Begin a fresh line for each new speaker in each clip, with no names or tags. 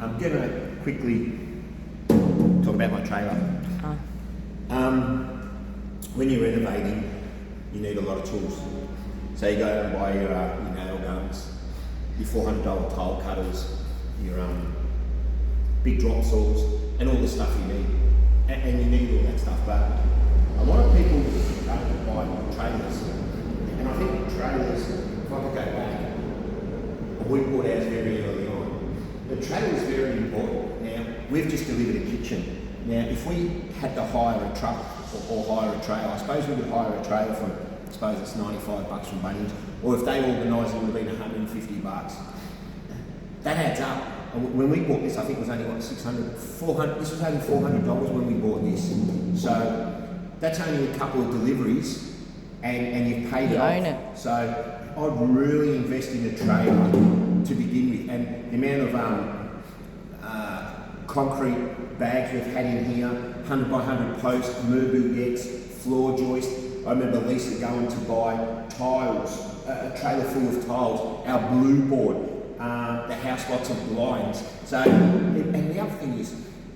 I'm going to quickly talk about my trailer. When you're renovating, you need a lot of tools. So you go and buy your nail guns, your $400 tile cutters, your big drop saws, and all the stuff you need. And you need all that stuff. But a lot of people don't buy trailers. And I think trailers, if I could go back, we bought ours very early on. The trailer is very important. Now, we've just delivered a kitchen. Now, if we had to hire a truck or hire a trailer, I suppose we could hire a trailer for, I suppose it's $95 from Bunnings, or if they organised it, it would have been $150. That adds up. And when we bought this, I think it was only what, $400, this was only $400 when we bought this. So that's only a couple of deliveries and you've paid it off.
Own it.
So I'd really invest in a trailer to begin with. And the amount of concrete bags we've had in here, 100 by 100 posts, Merbuyettes, floor joist. I remember Lisa going to buy tiles, a trailer full of tiles, our blue board, the house lots of blinds. So, and the other thing is,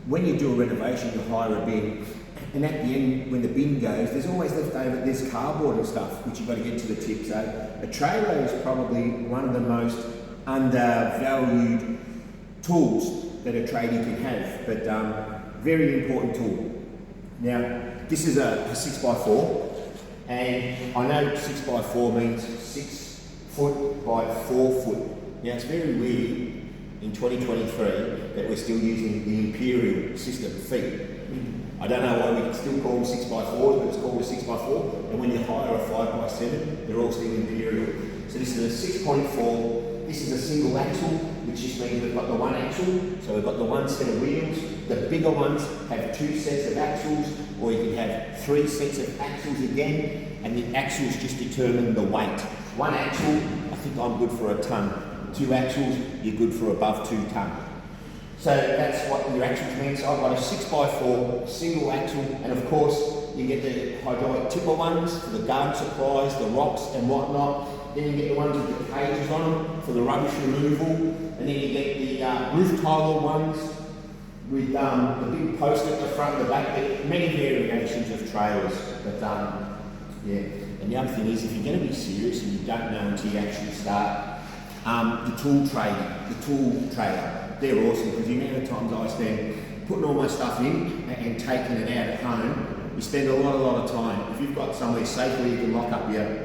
when you do a renovation, you hire a bin, and at the end, when the bin goes, there's always leftover, there's cardboard and stuff, which you've got to get to the tip. So a trailer is probably one of the most undervalued tools that a tradie can have, but very important tool. Now, this is a 6x4, and I know 6x4 means 6 foot by 4 foot. Now, it's very weird in 2023 that we're still using the imperial system, feet. I don't know why we can still call them 6x4s, but it's called a 6x4, and when you hire a 5x7, they're all still imperial. So this is a 6.4, this is a single axle, which just means we've got the one axle, so we've got the one set of wheels. The bigger ones have 2 sets of axles, or you can have 3 sets of axles again, and the axles just determine the weight. One axle, I think I'm good for a tonne. 2 axles, you're good for above 2 tonne. So that's what your axles mean. So I've got a 6x4 single axle, and of course you get the hydraulic tipper ones for the garden supplies, the rocks and whatnot. Then you get the ones with the cages on them for the rubbish removal, and then you get the roof tiler ones with the big post at the front and the back. There are many variations of trailers, but yeah. And the other thing is, if you're going to be serious and you don't know until you actually start, the tool trailer, they're awesome, because the amount of times I spend putting all my stuff in and taking it out at home, you spend a lot of time. If you've got somewhere safe where you can lock up your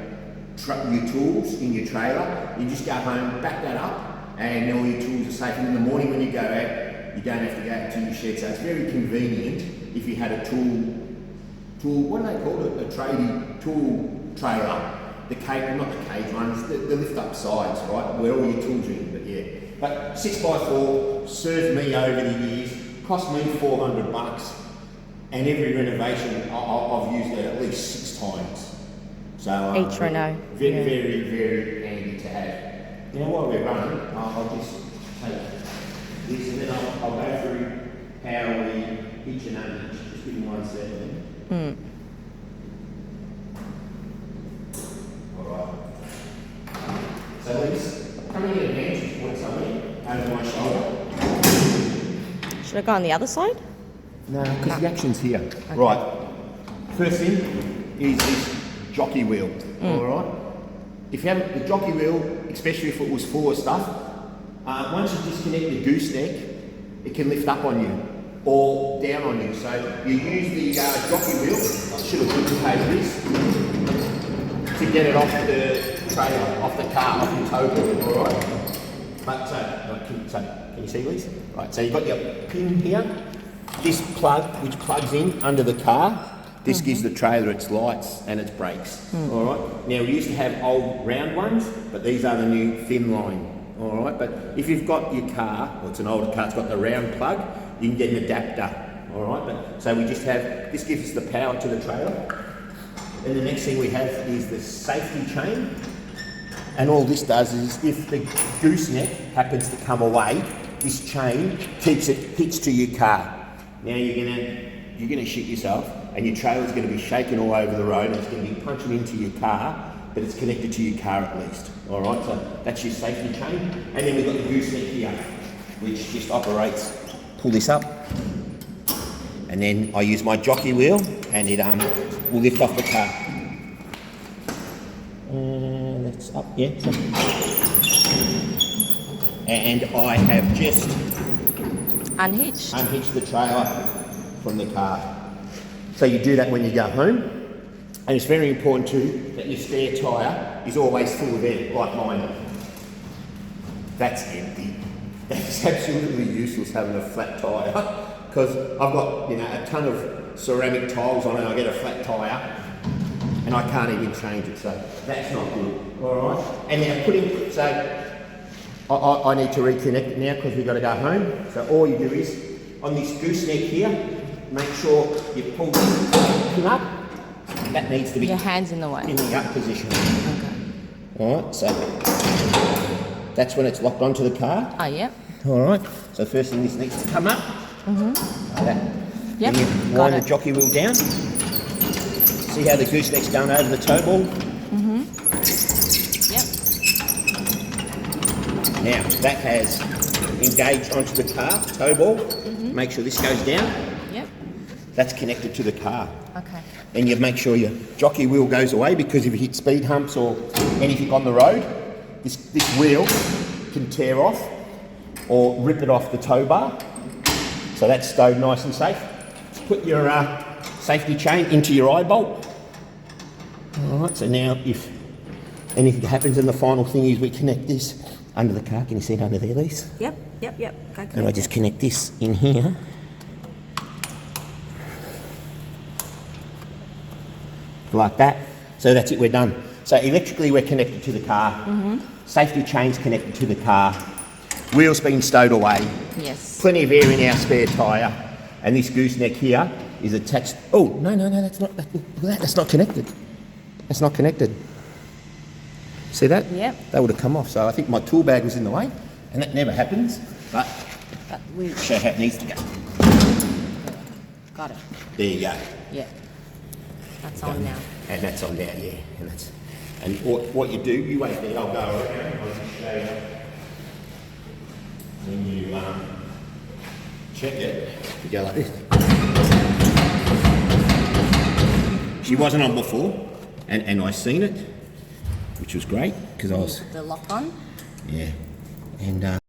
tools in your trailer, you just go home, back that up, and all your tools are safe. And in the morning when you go out, you don't have to go to your shed. So it's very convenient if you had a tool, what do they call it? A tradie tool trailer. The cage, not the cage ones, the lift up sides, right? Where all your tools are in, but yeah. But 6x4 served me over the years, cost me $400, and every renovation I've used it at least 6 times. So
each reno.
Very handy to have. Now while we're running, I'll just take this and then I'll go through how we each and each. Just give me 1 second. So let's come in a vantage point somewhere over my shoulder.
Should I go on the other side?
No, because the action's here. Okay. Right. First thing is this jockey wheel. Alright? If you have the jockey wheel, especially if it was full of stuff, once you disconnect the gooseneck, it can lift up on you or down on you. So you use the jockey wheel, I should have duplicated this, to get it off the trailer, off the car, off your tow board, alright? But can you see these? Right, so you've got your pin here, this plug which plugs in under the car, this gives the trailer its lights and its brakes, alright? Now we used to have old round ones, but these are the new thin line, alright? But if you've got your car, or it's an older car, it's got the round plug, you can get an adapter, alright? But so we just have, this gives us the power to the trailer. And the next thing we have is the safety chain. And all this does is, if the gooseneck happens to come away, this chain keeps it hitched to your car. Now you're gonna shit yourself, and your trailer's gonna be shaking all over the road, and it's gonna be punching into your car, but it's connected to your car at least. All right, so that's your safety chain. And then we've got the gooseneck here. which just operates, pull this up, and then I use my jockey wheel, and it will lift off the car. That's up, yeah. And I have just unhitched the trailer from the car. So you do that when you go home, and it's very important too that your spare tyre is always full of air, like mine. That's empty. That's absolutely useless having a flat tyre, because I've got a ton of ceramic tiles on it. I get a flat tyre, and I can't even change it. So that's not good. All right. And then I need to reconnect it now because we've got to go home. So all you do is on this gooseneck here, make sure you pull this pin up. That needs to be
your hands in the way.
In the up position.
Okay.
All right. So that's when it's locked onto the car.
Oh, yep.
All right. So first thing, this needs to come up. Like that.
Yep.
Then you wind the jockey wheel down. See how the gooseneck's going over the toe ball?
Yep.
Now that has engaged onto the car, toe ball. Make sure this goes down.
Yep.
That's connected to the car.
Okay.
Then you make sure your jockey wheel goes away, because if you hit speed humps or anything on the road, this wheel can tear off or rip it off the tow bar. So that's stowed nice and safe. Just put your safety chain into your eye bolt. All right, so now if anything happens, and the final thing is we connect this under the car. Can you see it under there, Lise?
Yep. Go
And I just connect this in here. Like that. So that's it, we're done. So electrically we're connected to the car. Safety chain's connected to the car. Wheels been stowed away.
Yes.
Plenty of air in our spare tyre. And this gooseneck here is attached. Oh, no, that's not, that's not connected. That's not connected. See that?
Yep.
That would have come off. So I think my tool bag was in the way, and that never happens. But we'll show how it needs to go.
Got it.
There you go.
Yeah. That's on now.
And that's on now, yeah. And what you do, you wait there, I'll go around, I'll just show you. When you check it, you go like this. She wasn't on before, and I seen it, which was great, because I was...
The lock on.
Yeah. And